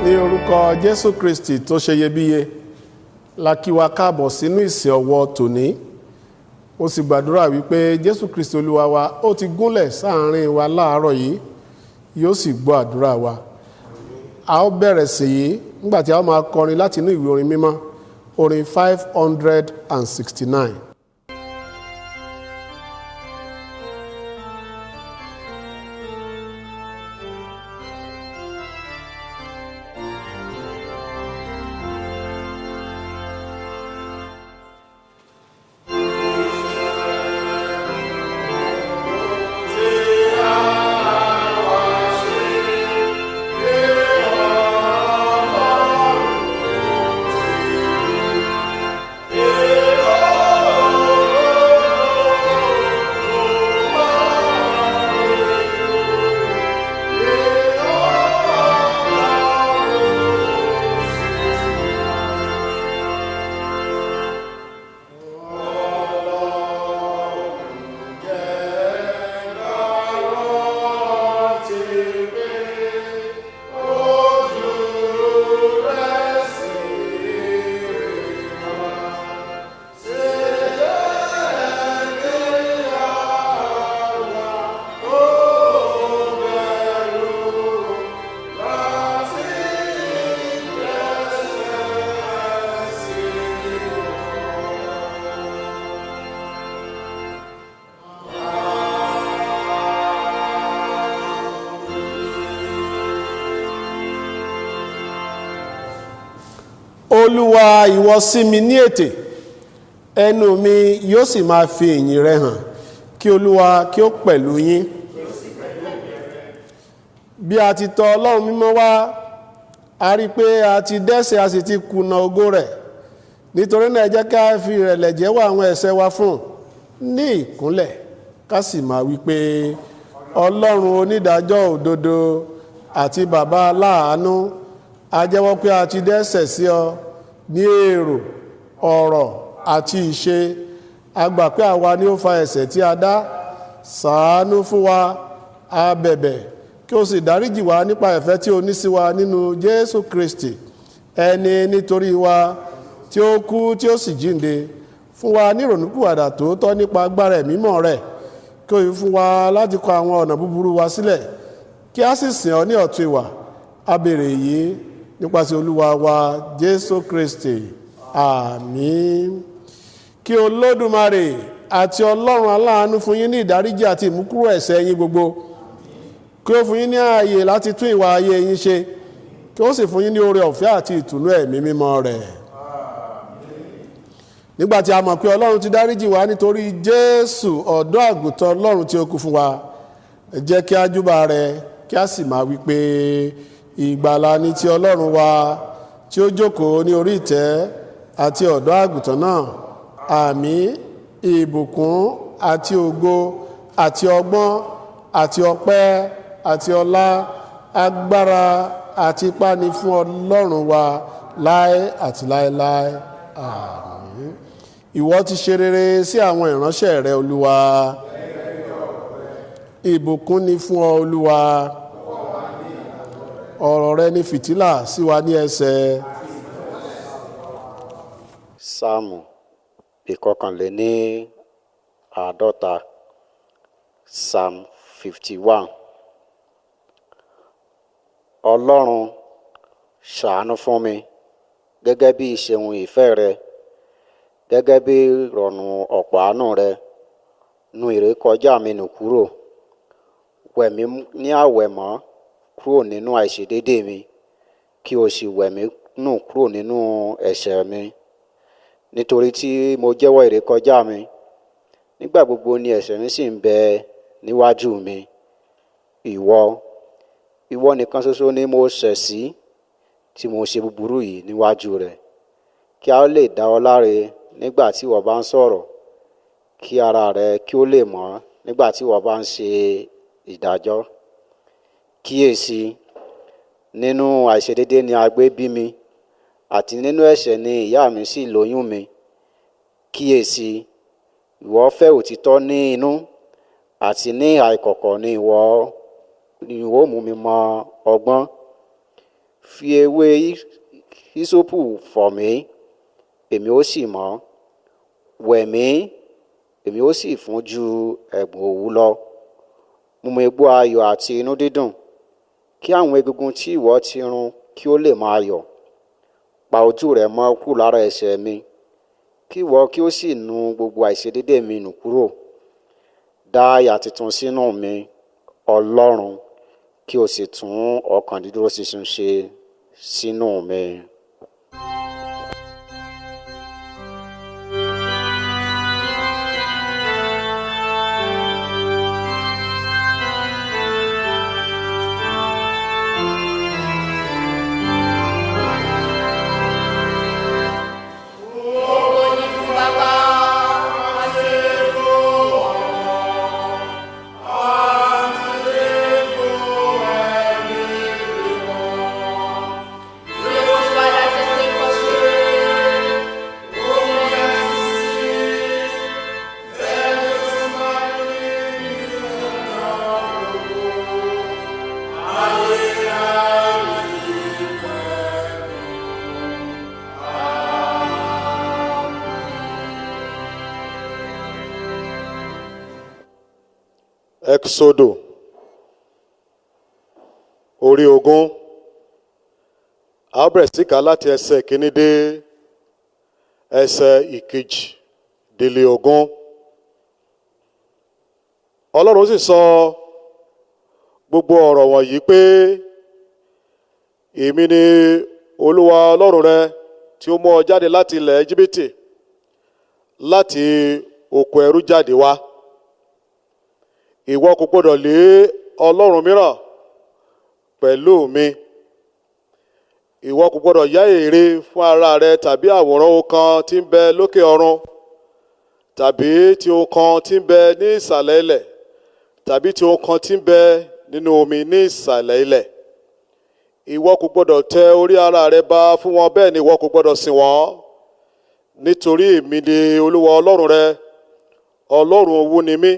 Ní orúkọ Jésù Kristi tó ṣe iyebíye la kí wa káàbọ̀ sínú ìsìn ọwọ́ tòní. Mo sì gbàdúrà wípé Jésù Kristi Olúwa wa ó ti gúnlẹ̀ sáàárín wa láàárọ̀ yìí, yóò sì gbọ́ àdúrà wa. A ó bẹ̀rẹ̀ sí yìí nígbàtí a ó máa kọrin láti inú ìwé orin mímọ́, orin 569. Olúwa, ìwọ sí mi ní ètè, ẹnu mi yóò sì máa fi ìyìn rẹ hàn. Kí Olúwa kí ó pẹ̀lú yín. Bí a ti tọ̀ Ọlọ́run mímọ́ wá, a rí pé a ti dẹ́ṣẹ̀, a sì ti kùnà ògo rẹ̀. Nítorí náà ẹ jẹ́ ká fi ìrẹ̀lẹ̀ jẹ́wọ́ àwọn ẹ̀ṣẹ̀ wa fún ní ìkúnlẹ̀, ká sì máa wí pé Ọlọ́run onídàájọ́ òdodo àti bàbá aláàánú, a jẹ́wọ́ pé a ti dẹ́ṣẹ̀ sí ọ ní èrò, ọ̀rọ̀ àti ìṣe. A gbà pé àwa ni ó fa ẹ̀ṣẹ̀ tí a dá. Ṣàánú fún wa, a bẹ̀bẹ̀ kí o sì dáríjì wá nípa ìfẹ́ tí o ní sí wa nínú Jésù Kristi, ẹni nítorí wa tí ó kú tí ó sì jíǹde. Fún wa ní ìrònúpìwàdà tòótọ́ nípa agbára ẹ̀mí mímọ́ rẹ̀, kí o fún wa láti kọ àwọn ọ̀nà búburú wa sílẹ̀, kí a sì sìn ọ́ ní ọ̀tun ìwà. A béèrè yìí nípasẹ̀ Olúwa wa Jésù Kristi. Àmín. Kí Olódùmarè àti Ọlọ́run aláàánú fún yín ní ìdáríjì àti ìmúkúrò ẹ̀ṣẹ̀ yín gbogbo. Kí ó fún yín ní ààyè láti tún ìwà ayé yín ṣe. Kí ó sì fún yín ní oore ọ̀fẹ́ àti ìtùnú ẹ̀mí mímọ́ rẹ̀. Nígbàtí a mọ̀ pé Ọlọ́run ti dáríjì wá nítorí Jésù, ọ̀dọ́ àgùntàn Ọlọ́run tí ó kú fún wa, ẹ jẹ́ kí a júbà rẹ̀, kí a sì máa wí pé ìgbàlà ni ti Ọlọ́run wa tí ó jókòó ní orí ìtẹ́ àti ọ̀dọ́ àgùntàn náà. Àmín. Ìbùkún àti ògo àti ọgbọ́n àti ọpẹ́ àti ọlá, agbára àti ipá ni fún Ọlọ́run wa láé àti láéláé. Àmín. Ìwọ ti ṣe rere sí àwọn ìránṣẹ́ rẹ, Olúwa. Ìbùkún ni fún ọ, Olúwa. Ọ̀rọ̀ rẹ ni fìtílà sí wa ní ẹsẹ̀. Sáàmù ìkọkànléní àádọ́ta, Psalm 51. Ọlọ́run, ṣàánú fún mi gẹ́gẹ́ bí ìṣeun ìfẹ́ rẹ, gẹ́gẹ́ bí ìrọ̀nù ọ̀pọ̀ àánú rẹ. Nu ìrékọjá mi nù kúrò, wẹ̀ mí ní àwẹ̀mọ́ kúrò nínú àìṣedéédéé mi, kí o sì wẹ̀ mí nù kúrò nínú ẹ̀ṣẹ̀ mi. Nítorí tí mo jẹ́wọ́ ìrékọjá mi, nígbà gbogbo ni ẹ̀ṣẹ̀ mi sì ń bẹ níwájú mi. Ìwọ nìkan ṣoṣo ni mo ṣẹ̀ sí, tí mo ṣe búburú yìí níwájú rẹ̀. Kí a lè dá ọ láre nígbà tí ìwọ bá ń sọ̀rọ̀, kí ara rẹ kí ó lè mọ́ nígbà tí ìwọ bá ń ṣe ìdájọ́. Kíyèsí, nínú àìṣedéédéé ni a gbé bí mi, àti nínú ẹ̀ṣẹ̀ ni ìyá mi sì lóyún mi. Kíyèsí, ìwọ fẹ́ òtítọ́ ní inú, àti ní àìkọ̀kọ̀ ni ìwọ mú mi mọ ọgbọ́n. fi ewé hísópù fọ̀ mí, èmi ó sì mọ́. Wẹ̀ mí, èmi ó sì fún ju ẹ̀bùn òwú lọ. Mú mi gbọ́ ayọ̀ àti inú dídùn, kí àwọn egungun tí ìwọ ti run kí ó lè máa yọ̀. Pa ojú rẹ mọ́ kúrò lára ẹ̀ṣẹ̀ mi, kí ìwọ kí ó sì nu gbogbo àìṣedéédé mi nù kúrò. Dá àyà tuntun sínú mi, Ọlọ́run, kí o sì tún ọkàn dídúró ṣinṣin ṣe sínú mi. Exodo orí 20, a bẹ̀rẹ̀ sí kà láti ẹsẹ̀ kìíní dé ẹsẹ̀ ìkejì-dín-20. Ọlọ́run sì sọ gbogbo ọ̀rọ̀ wọ̀nyí pé, èmi ni Olúwa Ọlọ́run rẹ tí ó mú ọ jáde láti ilẹ̀ Íjíbítì, láti oko ẹrú jáde wá. Ìwọ kò gbọdọ̀ lé ọlọ́run mìíràn pẹ̀lú mi. Ìwọ kò gbọdọ̀ yá ère fún ara rẹ tàbí àwòrán ohun kan tí ń bẹ lókè ọ̀run, tàbí ti ohun kan tí ń bẹ ní ìsàlẹ̀ ilẹ̀, tàbí ti ohun kan tí ń bẹ nínú omi ní ìsàlẹ̀ ilẹ̀. Ìwọ kò gbọdọ̀ tẹ orí ara rẹ ba fún wọn, bẹ́ẹ̀ ni ìwọ kò gbọdọ̀ sìn wọ́n. Nítorí èmi ni Olúwa Ọlọ́run rẹ, Ọlọ́run owú ni mí,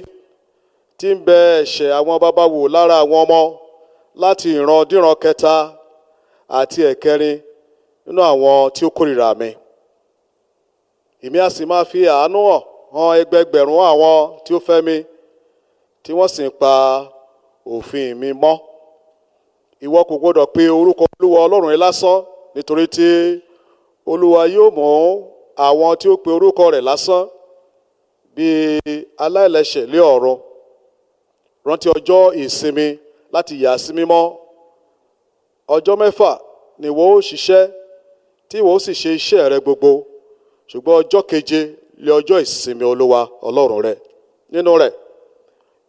tí ń bẹ ẹ̀ṣẹ̀ àwọn baba wò lára àwọn ọmọ láti ìran díran kẹta àti ẹ̀kẹrin nínú àwọn tí ó kórìíra mi. Èmi a sì máa fi àánú hàn ẹgbẹgbẹ̀rún àwọn tí ó fẹ́ mi, tí wọ́n sì ń pa òfin mi mọ́. Ìwọ kò gbọdọ̀ pe orúkọ Olúwa Ọlọ́run rẹ lásán, nítorí tí Olúwa yóò mú àwọn tí ó pe orúkọ rẹ̀ lásán bí aláìlẹ́ṣẹ̀ lé ọ̀run. Rántí ọjọ́ ìsinmi láti yà sí mímọ́. Ọjọ́ 6 ni ìwọ ó ṣiṣẹ́, tí ìwọ ó sì ṣe iṣẹ́ rẹ gbogbo. Ṣùgbọ́n ọjọ́ 7 lé ọjọ́ ìsinmi Olúwa Ọlọ́run rẹ. Nínú rẹ̀,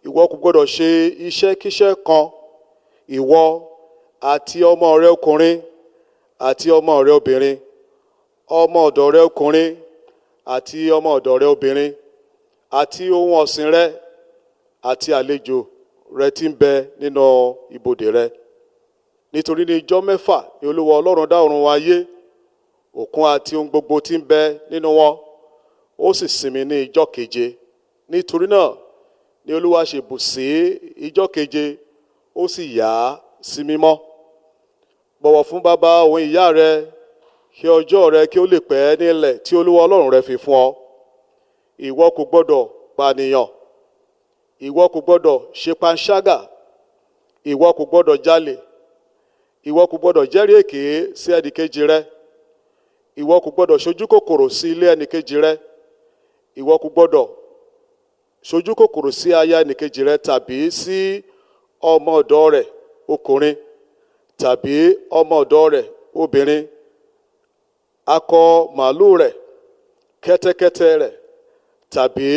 ìwọ kò gbọdọ̀ ṣe iṣẹ́kíṣẹ́ kan, ìwọ àti ọmọ rẹ ọkùnrin àti ọmọ rẹ obìnrin, ọmọ ọ̀dọ̀ rẹ ọkùnrin àti ọmọ ọ̀dọ̀ rẹ obìnrin, àti ohun ọ̀sìn rẹ àti àlejò rẹ tí ń bẹ nínú ibodè rẹ. Nítorí ní ijọ́ 6 ni Olúwa Ọlọ́run dá ọ̀run ayé, òkun àti ohun gbogbo tí ń bẹ nínú wọn, ó sì sinmi ní ijọ́ 7. Nítorí náà ni Olúwa ṣe bù sí ijọ́ 7, ó sì yà á sí mímọ́. Bọ̀wọ̀ fún bàbá òun ìyá rẹ, kí ọjọ́ rẹ kí ó lè pẹ́ nílẹ̀ tí Olúwa Ọlọ́run rẹ fi fún ọ. Ìwọ kò gbọdọ̀ pànìyàn. Ìwọ kò gbọdọ̀ ṣe panṣágà. Ìwọ kò gbọdọ̀ jalè. Ìwọ kò gbọdọ̀ jẹ́rìí èké sí ẹnìkejì rẹ. Ìwọ kò gbọdọ̀ ṣojú kòkòrò sí ilé ẹnìkejì rẹ. Ìwọ kò gbọdọ̀ ṣojú kòkòrò sí aya ẹnìkejì rẹ, tàbí sí ọmọ ọ̀dọ̀ rẹ̀ ọkùnrin tàbí ọmọ ọ̀dọ̀ rẹ̀ obìnrin, akọ màlúù rẹ̀, kẹ́tẹ́kẹ́tẹ́ rẹ̀, tàbí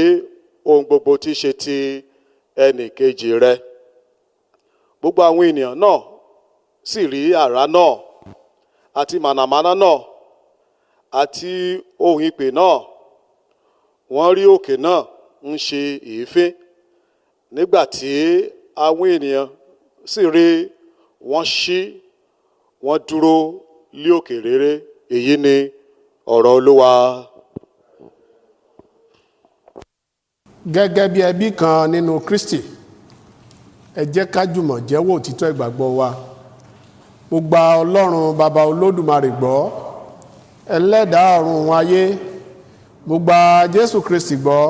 ohun gbogbo tí ṣe ti ẹnìkejì rẹ. Gbogbo àwọn ènìyàn náà sì rí àrá náà àti mànàmáná náà àti ohun ìpè náà. Wọ́n rí òkè náà ń ṣe èéfín. Nígbà tí àwọn ènìyàn sì rí, wọ́n ṣí, wọ́n dúró lé òkè réré. Èyí ni ọ̀rọ̀ Olúwa. Gẹ́gẹ́ bí ẹbí kan nínú Kristi, ẹ jẹ́ ká jùmọ̀ jẹ́wọ́ òtítọ́ ìgbàgbọ́ wa mo gba ọlọ́run bàbá olódùmarè gbọ́, ẹlẹ́dàá ọ̀run òun ayé. Mo gba Jésù Kristi gbọ́,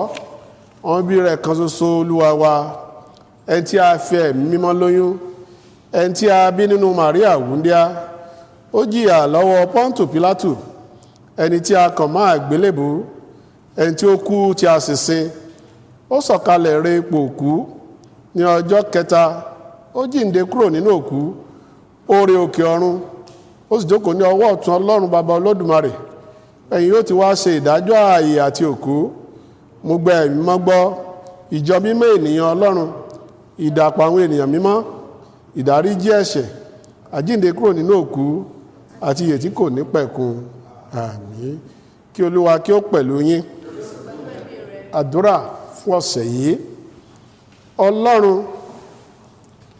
ọmọ bí rẹ̀ kan ṣoṣo Olúwa wa, ẹni tí a fi ẹ̀mí mímọ́ lóyún, ẹni tí a bí nínú Màríà wúndíá. Ó jìyà lọ́wọ́ Pọ́ńtù Pílátù, ẹni tí a kàn mọ́ àgbélébùú, ẹni tí ó kú tí a sì sin. Ó sọ̀kalẹ̀ re ipò òkú ní ọjọ́ kẹta, ó jíǹde kúrò nínú òkú, ó re òkè ọ̀run, ó sì jókòó ní ọwọ́ ọ̀tún Ọlọ́run bàbá olódùmarè. Ẹ̀yin yóò ti wá ṣe ìdájọ́ ààyè àti òkú. Mo gba ẹ̀mí mímọ́ gbọ́, ìjọ mímọ́ ènìyàn Ọlọ́run, ìdàpọ̀ àwọn ènìyàn mímọ́, ìdáríjì ẹ̀ṣẹ̀, àjíǹde kúrò nínú òkú àti ìyè tí kò ní pẹ̀kun. Àmín. Kí Olúwa kí ó pẹ̀lú yín. Àdúrà fún ọ̀sẹ̀ yìí. Ọlọ́run,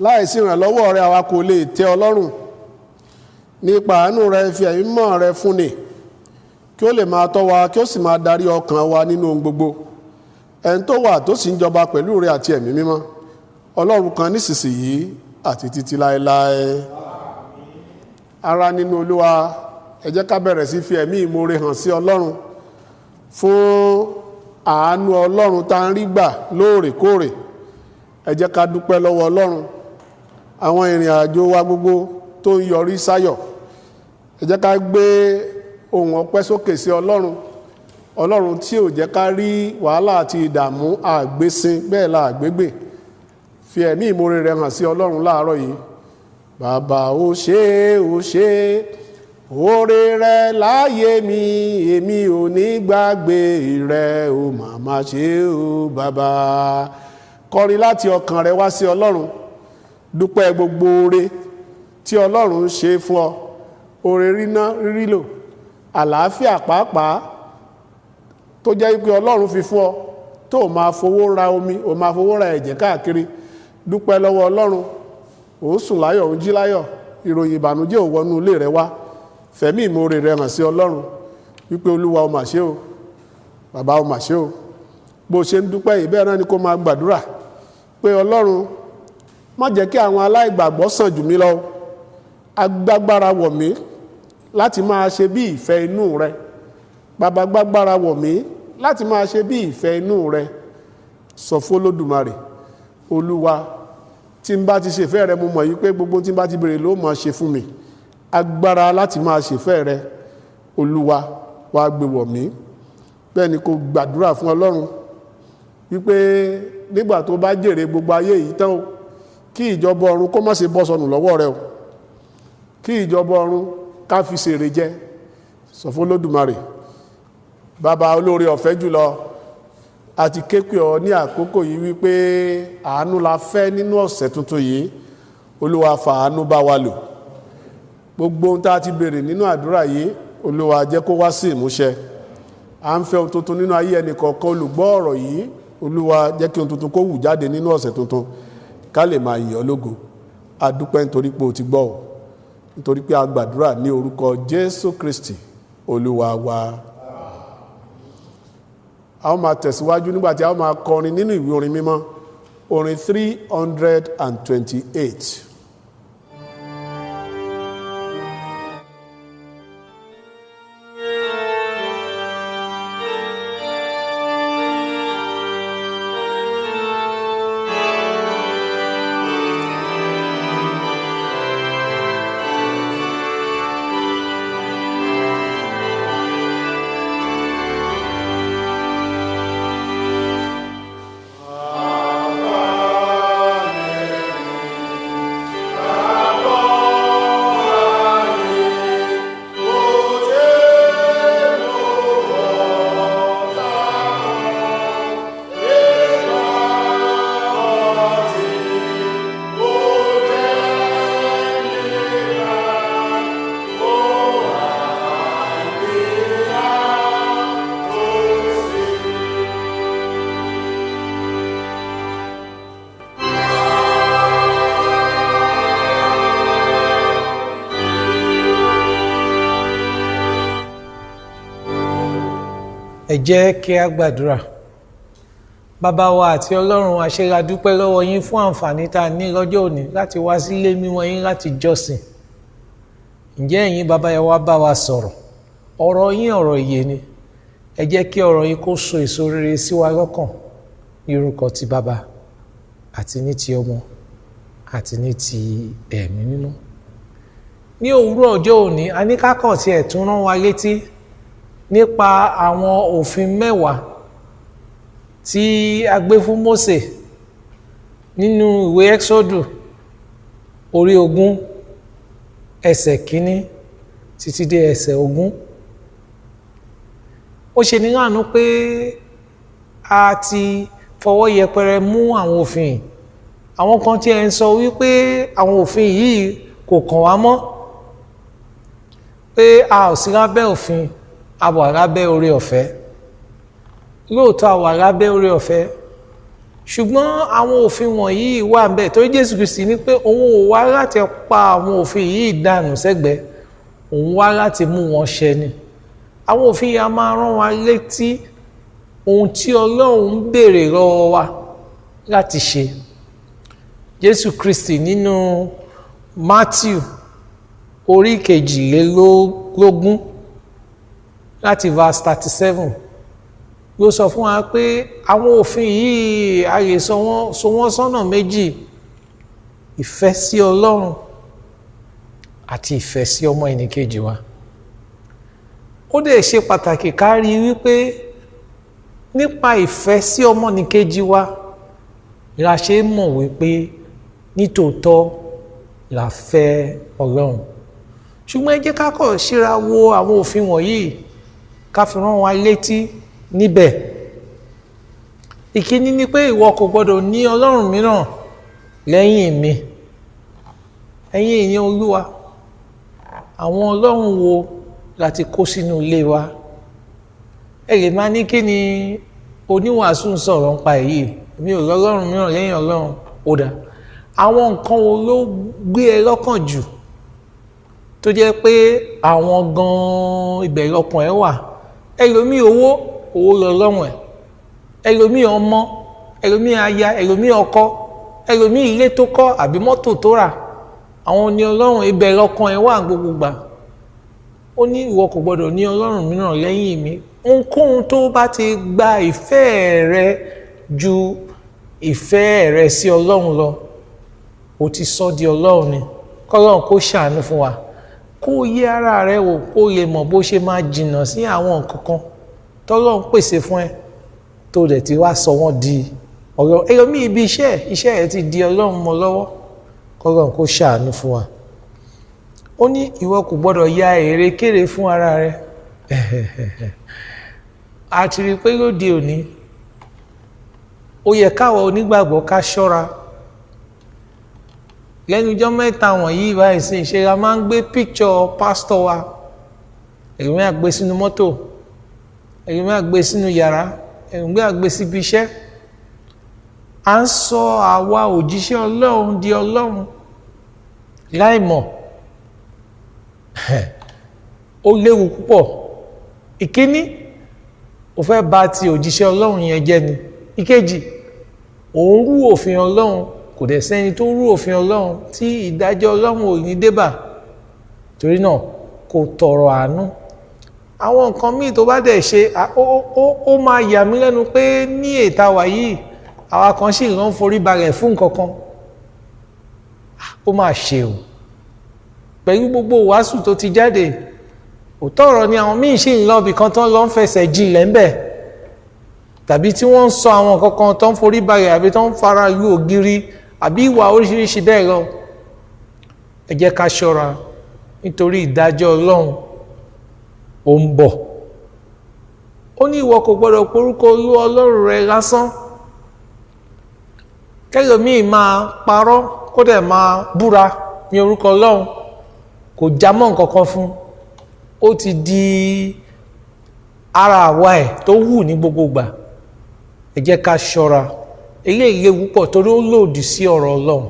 láìsí ìrànlọ́wọ́ rẹ àwa kò lè tẹ́ Ọlọ́run. Nípa àánú rẹ fi ẹ̀mí mímọ́ rẹ fúnni, kí ó lè máa tọ́ wa, kí ó sì máa darí ọkàn wa nínú ohun gbogbo. Ẹni tó wà tó sì ń jọba pẹ̀lú rẹ àti ẹ̀mí mímọ́, Ọlọ́run kan nísinsìnyí àti títí láéláé. Ará nínú Olúwa, ẹ jẹ́ ká bẹ̀rẹ̀ sí fi ẹ̀mí ìmoore hàn sí Ọlọ́run fún àánú Ọlọ́run tá ń rí gbà lóòrèkóòrè. Ẹ jẹ́ ká dúpẹ́ lọ́wọ́ Ọlọ́run àwọn ìrìn àjò wa gbogbo tó ń yọrí sáyọ̀. Ẹ jẹ́ ká gbé ohùn ọpẹ́ sókè sí Ọlọ́run, Ọlọ́run tí ò jẹ́ ká rí wàhálà àti ìdààmú àgbésìn bẹ́ẹ̀ la àgbégbè. Fi ẹ̀mí ìmoore rẹ hàn sí Ọlọ́run láàárọ̀ yìí. Bàbá ó ṣé ó ṣé, oore rẹ láyé mi, èmi ò ní gbàgbé rẹ, ó màmá ṣe ó bàbá. Kọrin láti ọkàn rẹ wá sí Ọlọ́run. Dúpẹ́ gbogbo oore tí Ọlọ́run ṣe fún ọ. Oore ríná rírí lò, àlàáfíà pàápàá tó jẹ́ pé Ọlọ́run fi fún ọ, tó máa fowó ra omi, ó máa fowó ra ẹ̀jẹ̀ káàkiri. Dúpẹ́ lọ́wọ́ Ọlọ́run. Ó sùn láyọ̀, ó jí láyọ̀, ìròyìn ìbànújẹ́ ò wọnú ilé rẹ wá. Fẹ̀mí ìmoore rẹ hàn sí Ọlọ́run wípé Olúwa ó mà ṣe o, bàbá ó mà ṣe o. Bó ṣe ń dúpẹ́ yìí bẹ́ẹ̀ náà ni kó máa gbàdúrà pé Ọlọ́run, má jẹ́ kí àwọn aláìgbàgbọ́ sàn jù mí lọ. Agbágbára wọ̀ mí láti máa ṣe bí ìfẹ́ inú rẹ. Bàbá gbágbára wọ̀ mí láti máa ṣe bí ìfẹ́ inú rẹ. Sọ fún Olódùmarè, Olúwa, tí n bá ti ṣèfẹ́ rẹ, mo mọ̀ yí pé gbogbo tí n bá ti béèrè ló máa ṣe fún mi. Agbára láti máa ṣèfẹ́ rẹ, Olúwa, wá gbé wọ̀ mí. Bẹ́ẹ̀ ni kó gbàdúrà fún Ọlọ́run wípé nígbà tó bá jèrè gbogbo ayé yìí tán o, kí ìjọba ọ̀run kó má ṣe bọ́ sọnù lọ́wọ́ rẹ o. Kí ìjọba ọ̀run ká fi ṣèrè jẹ. Sọ fún Olódùmarè. Bàbá olóore ọ̀fẹ́ jùlọ, àti képe ọ ní àkókò yìí wípé àánú la fẹ́ nínú ọ̀sẹ̀ tuntun yìí. Olúwa fàánú bá wa lò. Gbogbo ohun tá a ti béèrè nínú àdúrà yìí, Olúwa jẹ́ kó wá sí ìmúṣẹ. À ń fẹ́ ohun tuntun nínú ayé ẹnì kọ̀ọ̀kan olùgbọ́ ọ̀rọ̀ yìí. Olúwa jẹ́ kí ohun tuntun kó wù jáde nínú ọ̀sẹ̀ tuntun, ká lè máa yìn ọ́ lógo. A dúpẹ́ nítorí pé o ti gbọ́ ọ, nítorí pé a gbàdúrà ní orúkọ Jésù Kristi Olúwa wa. A ó máa tẹ̀síwájú nígbàtí a ó máa kọrin nínú ìwé orin mímọ́, orin 328. Ẹ jẹ́ kí a gbàdúrà. Bàbá wa àti Ọlọ́run, a ṣe la dúpẹ́ lọ́wọ́ yín fún àǹfààní tá a ní lọ́jọ́ òní láti wá sílé mímọ́ yín láti jọ́sìn. ǹjẹ́ ẹ̀yin bàbá yẹn wá bá wa sọ̀rọ̀ ọ̀rọ̀ yín ọ̀rọ̀ ìyè ni ẹ jẹ́ kí ọ̀rọ̀ yín kó so èso rere sí wa lọ́kàn ní orúkọ ti bàbá àti ní ti ọmọ àti ní ti ẹ̀mí mímọ́. Ní òwúrọ̀ ọjọ́ òní a ní kákọ̀ tí ẹ̀ tún rán wa létí nípa àwọn òfin 10 tí a gbé fún Mósè nínú ìwé Ẹ́xọ́dù orí 20 ẹsẹ̀ 1 títí dé ẹsẹ̀ 20. Ó ṣe ní láàánú pé a ti fọwọ́ yẹpẹrẹ mú àwọn òfin yìí. Àwọn kan tí ẹ ń sọ wípé àwọn òfin yìí kò kàn wá mọ́, pé a ò sí lábẹ́ òfin, a wà lábẹ́ oore ọ̀fẹ́. Lóòótọ́ a wà lábẹ́ oore ọ̀fẹ́, ṣùgbọ́n àwọn òfin wọ̀nyí wà ń bẹ̀ torí Jésù Kristi ní pé òun ò wá láti pa àwọn òfin yìí dànù sẹ́gbẹ̀ẹ́, òun wá láti mú wọn ṣẹ ni. Àwọn òfin yìí a máa rán wa létí ohun tí Ọlọ́run ń béèrè lọ́wọ́ wa láti ṣe. Jésù Kristi nínú Matthew orí 22 láti verse 37 ló sọ fún wa pé àwọn òfin yìí a lè so wọ́n sọ́nà méjì: ìfẹ́ sí Ọlọ́run àti ìfẹ́ sí ọmọ ẹnìkejì wa. Ó dẹ̀ ṣe pàtàkì ká rí wípé nípa ìfẹ́ sí ọmọ ẹnìkejì wa la ṣe mọ̀ wípé nítòótọ́ la fẹ́ Ọlọ́run. Ṣùgbọ́n ẹ jẹ́ ká kọ̀ síra wo àwọn òfin wọ̀nyí ká fi rán wa létí níbẹ̀. Ìkíní ni pé ìwọ kò gbọdọ̀ ní ọlọ́run mìíràn lẹ́yìn mi. Ẹ̀yin èèyàn Olúwa, àwọn ọlọ́run wo láti kó sínú ilé wa? Ẹ lè máa ní kí ni oníwàásù ń sọ̀rọ̀ nípa èyí, mi ò lọ́lọ́run mìíràn lẹ́yìn Ọlọ́run. Ó dà, àwọn nǹkan wo ló gbé ẹ lọ́kàn jù tó jẹ́ pé àwọn gan-an ìbẹ̀rẹ̀ ọkàn ẹ wà? Ẹlòmíì owó lọ́lọ́run ẹ̀, ẹlòmíì ọmọ, ẹlòmíì aya, ẹlòmíì ọkọ, ẹlòmíì ilé tó kọ́ àbí mọ́tò tó rà. Àwọn ni ọlọ́run ìbẹ̀rẹ̀ ọkàn ẹ wà gbogbo gbà. Ó ní ìwọ kò gbọdọ̀ ní ọlọ́run mìíràn lẹ́yìn mi. Ohunkóhun tó bá ti gba ìfẹ́ rẹ ju ìfẹ́ rẹ sí ọlọ́run lọ, ó ti sọ di ọlọ́run ni. Kọ́lọ́run kó ṣàánú fún wa, kó yẹ ara rẹ wò, kó lè mọ̀ bó ṣe máa jìnnà sí àwọn nǹkan kan tọ́lọ́run pèsè fún ẹ tó dẹ̀ ti wá sọ wọ́n di ọlọ́run. Ẹlòmíì ibi iṣẹ́ ẹ ti di ọlọ́run mọ́ lọ́wọ́. Kọ́lọ́run kó ṣàánú fún wa. Ó ní ìwọ kò gbọdọ̀ ya èrèkéré fún ara rẹ. A ti rí i pé lóde òní ó yẹ káwọn onígbàgbọ́ ká ṣọ́ra. Lẹ́nujọ́ mẹ́ta wọ̀nyí báyìí sí ṣe la máa ń gbé píkṣọ̀ pásítọ̀ wa, ẹlòmíì á gbé sínú mọ́tò, ẹlòmíì á gbé sínú yàrá, ẹlòmíì á gbé síbi iṣẹ́. À ń sọ àwa òjíṣẹ́ Ọlọ́run di Ọlọ́run láìmọ̀. Ó léwu púpọ̀. Ìkíní, ó fẹ́ bà ti òjíṣẹ́ Ọlọ́run yẹn jẹ́ ni. Ìkejì, òun rú òfin Ọlọ́run, kò dẹ̀ sẹ́ni tó rú òfin Ọlọ́run tí ìdájọ́ Ọlọ́run ò ní débà. Torí náà kò tọrọ àánú. Àwọn nǹkan míì tó bá dẹ̀ ṣe ó máa yà mí lẹ́nu pé ní ètà wà yìí àwa kan sì lọ́n forí balẹ̀ fún nǹkan kan. Ó máa ṣe o. Pẹ̀lú gbogbo wàásù tó ti jáde, òótọ́ ọ̀rọ̀ ni àwọn míì sì ń lọ ibì kan tán lọ ń fẹsẹ̀ jinlẹ̀ ńbẹ̀, tàbí tí wọ́n ń sọ àwọn nǹkan kan tó ń forí balẹ̀ àbí tó ń fara lu ògiri àbí ìwà oríṣiríṣi bẹ́ẹ̀ lọ. Ẹ jẹ́ ká ṣọ́ra nítorí ìdájọ́ Ọlọ́run ó ń bọ̀. Ó ní ìwọ kò gbọdọ̀ porúkọ Olúwa Ọlọ́run rẹ lásán. Kẹ́lòmíì máa parọ́ kó dẹ̀ máa búra ní orúkọ Ọlọ́run, kò jámọ́ nǹkan kan fún. Ó ti di ara àwa ẹ̀ tó wù ní gbogbo gbà. Ẹ jẹ́ ká ṣọ́ra. Eléyìí léwu pọ̀ torí ó lòdì sí ọ̀rọ̀ Ọlọ́run.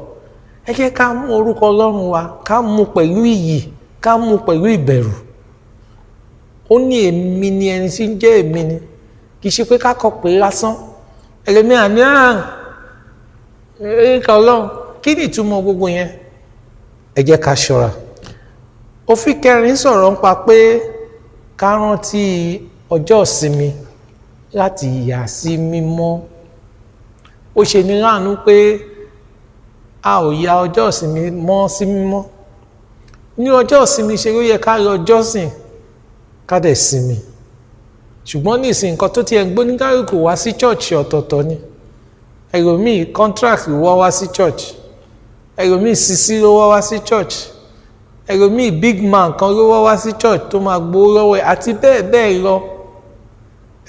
Ẹ jẹ́ ká mú orúkọ Ọlọ́run wa, ká mú pẹ̀lú iyì, ká mú pẹ̀lú ìbẹ̀rù. Ó ní èmi ni ẹni tí ń jẹ́ èmi ni, kì í ṣe pé ká kọ pé lásán. Ẹlòmíà ní orúkọ Ọlọ́run, kí ni ìtumọ̀ gbogbo yẹn? Ẹ jẹ́ ká ṣọ́ra. òfin kẹrin sọ̀rọ̀ nípa pé ká rántí ọjọ́ ìsinmi láti yà sí mímọ́. Ó ṣe ní láàánú pé a ò ya ọjọ́ ìsinmi mọ́ sí mímọ́. Ní ọjọ́ ìsinmi ṣe ló yẹ ká lọ jọ́sìn ká dẹ̀ sinmi. Ṣùgbọ́n ní ìsìn nǹkan tó ti ẹ̀ ń gbóníkálùkù wá sí church ọ̀tọ̀ọ̀tọ̀ ni. Ẹlòmíì contract ló wá sí church. Ẹlòmíì sisi ló wá sí church. Ẹlòmíì big man kan ló wá sí church tó máa gbowó lọ́wọ́ ẹ̀ àti bẹ́ẹ̀ bẹ́ẹ̀ lọ.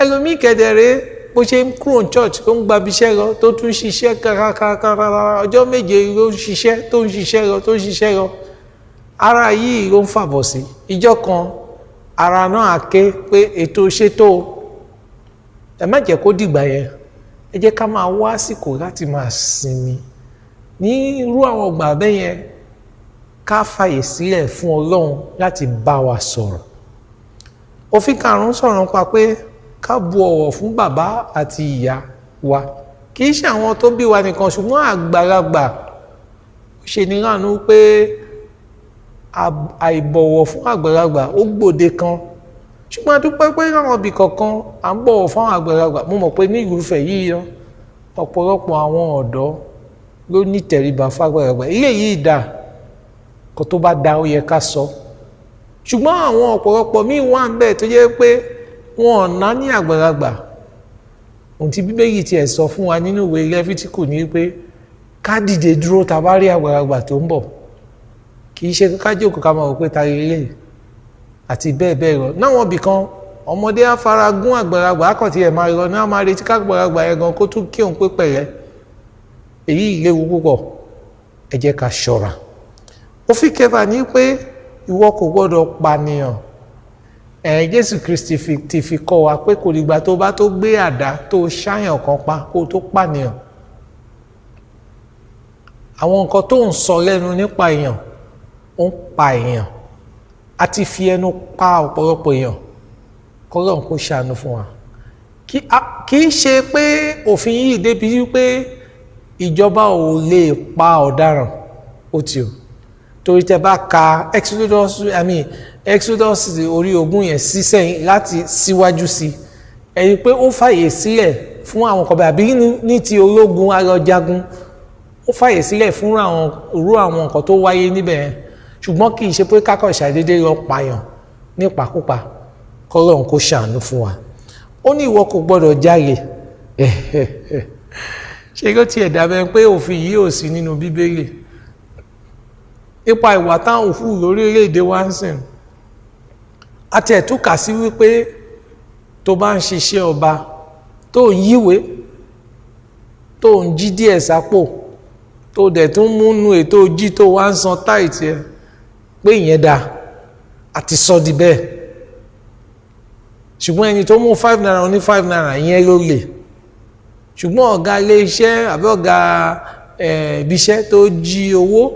Ẹlòmíì kẹ̀dẹ̀rẹ́ bó ṣe ń kúrò ní church tó ń gbabi iṣẹ́ lọ tó tún ṣiṣẹ́ kárakára ọjọ́ méje ló ń ṣiṣẹ́ tó ń ṣiṣẹ́ lọ tó ń ṣiṣẹ́ lọ. Ara yìí ló ń fàbọ̀ sí. Ìjọ kan ara náà á ké pé ètò ṣètò ẹ má jẹ́ kó dìgbà yẹn. Ẹ jẹ́ ká máa wá àsìkò láti máa sinmi. Ní irú àwọn ọgbà bẹ́ẹ̀ yẹn ká fàyè sílẹ̀ fún Ọlọ́run láti bá wa sọ̀rọ̀. Òfin karùn-ún sọ̀rọ̀ nípa pé ká bu ọ̀wọ̀ fún bàbá àti ìyá wa. Kì í ṣe àwọn tó bí wa nìkan ṣùgbọ́n àgbàlagbà. Ó ṣe ní láàánú pé àìbọ̀wọ̀ fún àgbàlagbà ó gbòde kan. Ṣùgbọ́n a dúpẹ́ pé láwọn ibì kọ̀ọ̀kan à ń bọ̀wọ̀ fún àwọn àgbàlagbà. Mo mọ̀ pé ní ìlúfẹ̀ yìí yọ ọ̀pọ̀lọpọ̀ àwọn ọ̀dọ́ ló ní tẹríba fún àgbàlagbà. Ilé yìí dà kó tó bá da ó yẹ ká sọ. Ṣùgbọ́n àwọn ọ̀pọ̀lọpọ̀ míì wà ń bẹ̀ tó jẹ́ pé wọn ò ná ní àgbàlagbà. Ohun tí Bíbélì tiẹ̀ sọ fún wa nínú ìwé Lẹ́fítíkù ni pé ká dìde dúró tá bá rí àgbàlagbà tó ń bọ̀. Kì í ṣe ká jókòó ká máa wò pé ta lélẹ̀ àti bẹ́ẹ̀ bẹ́ẹ̀ lọ. Náwọn ibì kan ọmọdé á fara gún àgbàlagbà á kàn tiẹ̀ máa lọ ní á máa retí ká àgbàlagbà yẹn gan kó tún kí òun pé pẹ̀lẹ́. Èyí léwu púpọ̀. Ẹ jẹ́ ká ṣọ́ra. Òfin kẹfà ní pé ìwọ kò gbọ́dọ̀ pànìyàn. Jésù Kristi ti fi kọ́ wa pé kò dìgbà tó bá tó gbé àdá tó ṣáyàn kan pa kó tó pànìyàn. Àwọn nǹkan tó ń sọ lẹ́nu nípa èèyàn ó ń pa èèyàn. A ti fi ẹnu pa ọ̀pọ̀lọpọ̀ èèyàn. K'Ọlọ́run kó ṣàánú fún wa. Kì í ṣe pé òfin yìí débi wípé ìjọba ò lè pa ọ̀daràn ó ti o. Torí tẹ bá ka Exodus orí 20 yẹn sí sẹ́yìn láti síwájú sí ẹ̀rí pé ó fàyè sílẹ̀ fún àwọn kan àbí ní ti ológun alọ́jagun ó fàyè sílẹ̀ fún àwọn nǹkan tó wáyé níbẹ̀ yẹn ṣùgbọ́n kì í ṣe pé kákọ̀ ṣàdédé lọ pààyàn nípakúpa k'Ọlọ́run kó ṣàánú fún wa. Ó ní ìwọ kò gbọ́dọ̀ jalè ṣé ló tiẹ̀ dàbẹ̀ pé òfin yìí ò sí nínú Bíbélì nípa ìwà táwọn òfú lórílẹ̀-èdè wa ń sìn. Àti ẹ̀túkà sí wípé tó bá ń ṣiṣẹ́ ọba tó ń yíwèé tó ń jí díẹ̀ sápò tó dẹ̀ tún múnú ètò jí tó wá ń san táìtì ẹ pé ìyẹn dáa àti sọ di bẹ́ẹ̀. Ṣùgbọ́n ẹni tó mú 5 naira ní 5 naira ìyẹn ló lè. Ṣùgbọ́n ọ̀gá ilé iṣẹ́ àbí ọ̀gá ibiṣẹ́ tó jí owó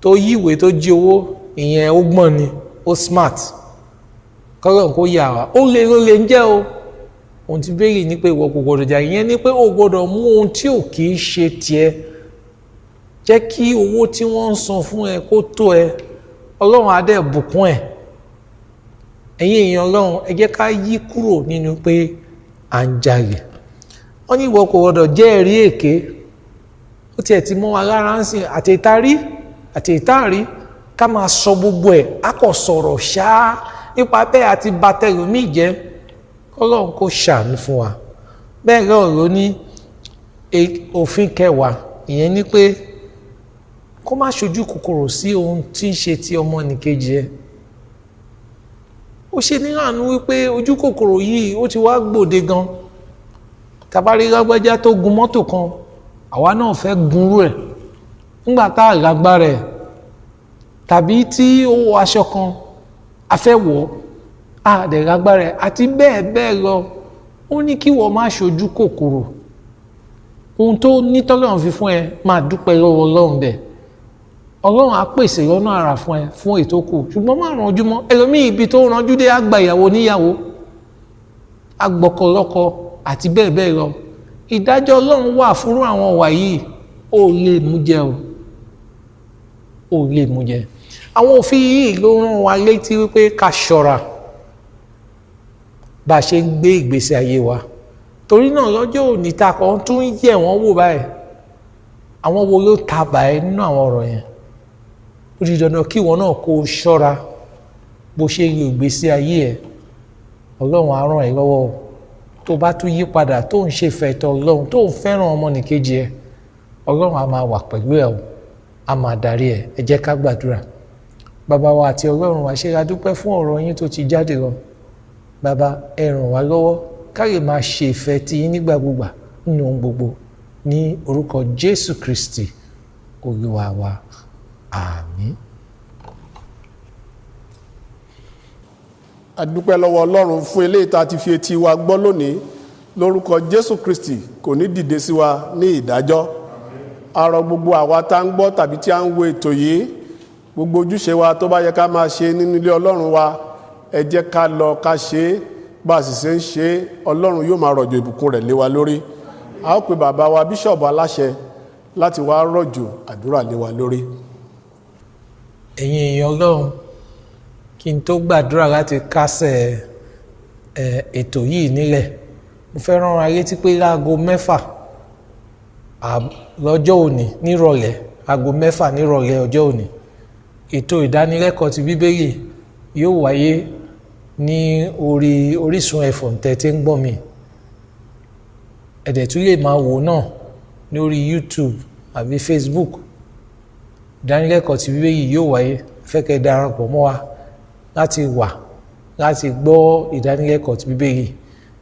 tó yíwèé tó jí owó ìyẹn ó gbọ́n ni ó smart. K'Ọlọ́run kó yà wá. Ó lè ń jẹ́ o. Ohun tí Bíbélì ní pé ìwọ kò gbọdọ̀ jà ìyẹn ní pé ó gbọdọ̀ mú ohun tí ò kì í ṣe tiẹ̀. Jẹ́ kí owó tí wọ́n ń san fún ẹ kó tó ẹ. Ọlọ́run á dẹ̀ bùkún ẹ. Ẹ̀yin èèyàn Ọlọ́run ẹ jẹ́ ká yí kúrò nínú pé à ń jalè. Wọ́n ní ìwọ kò gbọdọ̀ jẹ́ ẹ̀rí èké. Ó tiẹ̀ ti mọ́ wa lára ń sìn àti ìtarí ká máa sọ gbogbo ẹ̀ á kọ̀ sọ̀rọ̀ ṣáá nípa bẹ́ẹ̀ àti bàtẹ́lómì jẹ́ k'Ọlọ́run kó ṣàánú fún wa. Bẹ́ẹ̀ lọ́rọ̀ ní òfin kẹwàá ìyẹn ní pé kó má ṣojú kòkòrò sí ohun tí ń ṣe ti ọmọnìkejì ẹ. Ó ṣe ní láàánú wípé ojú kòkòrò yìí ó ti wá gbòde gan. Tàbárí lágbájá tó gun mọ́tò kan àwa náà fẹ́ gunrú ẹ̀ nígbà tá a lágbára ẹ̀ tàbí tí ó wọ aṣọ kan a fẹ́ wọ̀ á dẹ̀ lágbára ẹ̀ àti bẹ́ẹ̀ bẹ́ẹ̀ lọ. Ó ní kí wọ́n má ṣojú kòkòrò ohun tó ní t'Ọlọ́run fi fún ẹ máa dúpẹ́ lọ́wọ́ Ọlọ́run bẹ́ẹ̀. Ọlọ́run á pèsè lọ́nà àrà fún ẹ fún ètò kù ṣùgbọ́n má ranjú mọ́. Ẹlòmíì ibi tó ranjú dé á gba ìyàwó níyàwó á gbọ́kọ lọ́kọ àti bẹ́ẹ̀ bẹ́ẹ̀ lọ. Ìdájọ́ Ọlọ́run wà fún àwọn wà yìí ó lè mú jẹ o. Ó lè mú jẹ. àwọn òfin yìí ló rán wa létí wípé ká ṣọ́ra bá a ṣe ń gbé ìgbésí ayé wa. Torí náà lọ́jọ́ òní ta kan tún yẹ̀ wọ́n wò báyìí, àwọn wo ló tabà ẹ́ nínú àwọn ọ̀rọ̀ yẹn. Ó di dandan kí ìwọ náà kó o ṣọ́ra bó ṣe lo ìgbésí ayé ẹ̀. Ọlọ́run á ràn ẹ́ lọ́wọ́ o. Tó bá tún yí padà tó ń ṣe ìfẹ́ tọ̀ Ọlọ́run, tó ń fẹ́ràn ọmọnìkejì ẹ̀, Ọlọ́run á máa wà pẹ̀lú ẹ̀ o, á máa darí ẹ̀. Ẹ jẹ́ ká gbàdúrà. Bàbá wa àti Ọlọ́run wa, ṣe a dúpẹ́ fún ọ̀rọ̀ yín tó ti jáde lọ. Bàbá, ẹ ràn wá lọ́wọ́ ká lè máa ṣe ìfẹ́ ti yín nígbà gbogbo nínú ohun gbogbo, ní orúkọ Jésù Kristi Olúwa wa. Àmín. A dúpẹ́ lọ́wọ́ Ọlọ́run fún eléyìí tá a ti fi etí wa gbọ́ lónìí. Lórúkọ Jésù Kristi kò ní dìde sí wa ní ìdájọ́. A rọ̀ gbogbo àwa tá ń gbọ́ tàbí tí a ń wo ètò yìí, gbogbo ojúṣe wa tó bá yẹ ká máa ṣe nínú ilé Ọlọ́run wa, ẹ jẹ́ ká lọ ká ṣe é. Bá a sì ṣe ń ṣe é, Ọlọ́run yóò máa rọ̀jò ìbùkún rẹ̀ lé wa lórí. A ó pe bàbá wa bíṣọ̀bù aláṣẹ láti wá rọ̀jò àdúrà lé wa lórí. Ẹ̀yin èèyàn Ọlọ́run, kí n tó gbàdúrà láti kásẹ̀ ètò yìí nílẹ̀, mo fẹ́ rán wa létí pé láago 6 lọ́jọ́ òní nírọ̀lẹ́, aago 6 nírọ̀lẹ́ ọjọ́ òní, ètò ìdánilẹ́kọ̀ọ́ ti Bíbélì yóò wáyé ní orí Orísun FM tẹ́ ń gbọ́ mi. Ẹ̀dẹ̀ tún lè máa wò náà lórí YouTube àbí Facebook. Ìdánilẹ́kọ̀ọ́ ti Bíbélì yóò wáyé. Fẹ́ kẹ́ darapọ̀ mọ́ wa láti gbọ́ ìdánilẹ́kọ̀ọ́ ti Bíbélì.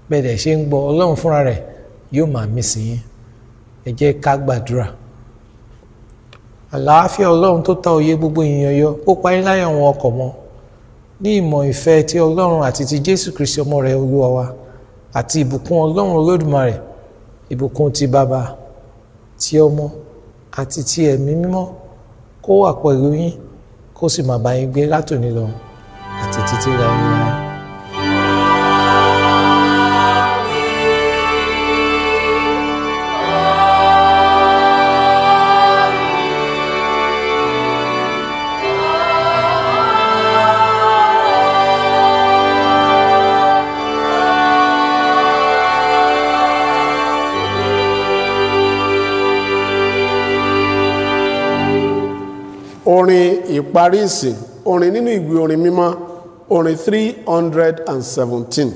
Bẹ́ẹ̀ ṣe ń gbọ́, Ọlọ́run fúnra rẹ̀ yóò máa mí sí yín. Ẹ jẹ́ ká gbàdúrà. Àlàáfíà Ọlọ́run tó ta òye gbogbo ènìyàn yọ, ó pa yín láyà wọn ọkọ̀ mọ́, ní ìmọ̀ ìfẹ́ tí Ọlọ́run àti ti Jésù Kristi ọmọ rẹ̀ Olúwa wa, àti ìbùkún Ọlọ́run Olódùmarè, ìbùkún ti Bàbá, ti Ọmọ àti ti Ẹ̀mí Mímọ́ kó wà pẹ̀lú yín, kó sì máa bá yín gbé látòní lọ àti títí láéláé. Orin ìparí ìsìn, orin nínú ìwé orin mímọ́, orin 317.